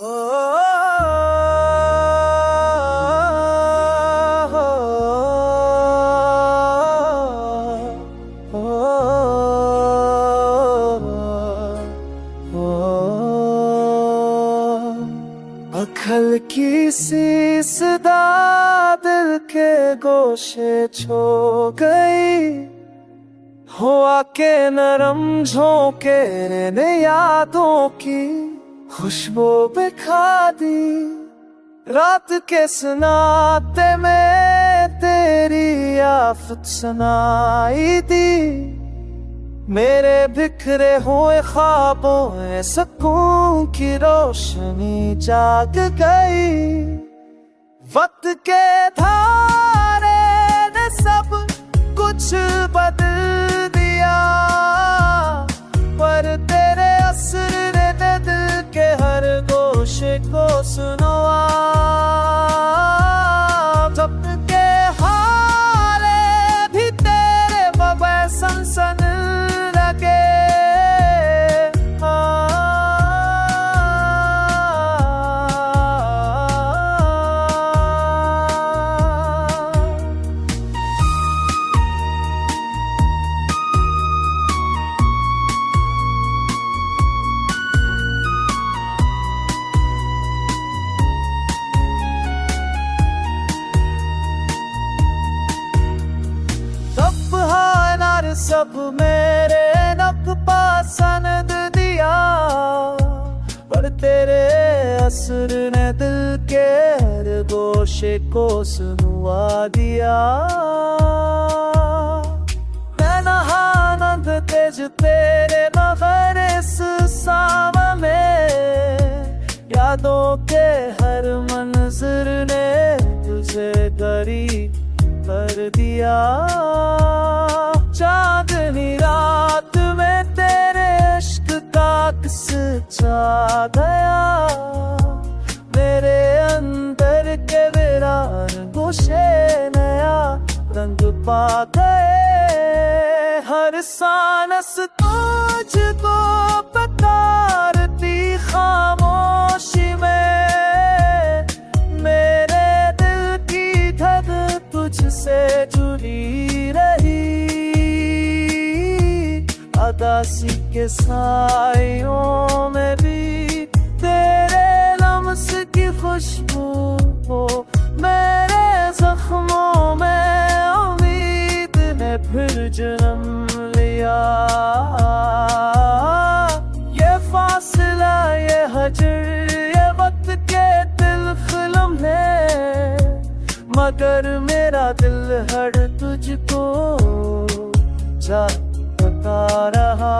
अखल की सी सदा दिल के गोशे छो गई, हुआ के नरम झोंके ने यादों की खुशबू बिखा दी। रात के सनाते में तेरी आफत सुनाई दी, मेरे बिखरे हुए ख्वाबों में सुकून की रोशनी जाग गई। वक्त के धारे ने सब कुछ बदल दिया, पर तेरे असर ने दिल के हर गोशे को सुनवा। जब के हारे भी तेरे बगैर सनसन लगे, सब मेरे नक पसंद दिया, पर तेरे असर ने दिल के हर गोशे को सुनवा दिया। मैं नहानंद तेज तेरे मगर इस सावन में, यादों के हर मंजर ने तुझे करीब कर दिया। चांदनी रात में तेरे इश्क का किस्सा छा गया, मेरे अंदर के वीरान गोशे नया रंग पा गए। हर सांस तुझको पुकारती खामोशी में, मेरे दिल की धक तुझसे जुड़ी रही। उदासी के सायों में भी तेरे लम्स की खुशबू हो, मेरे जख्मों में उम्मीद ने फिर जन्म लिया। ये फासला, ये हजर, ये वक्त के दिल है, मगर मेरा दिल हर तुझको जा बता रहा।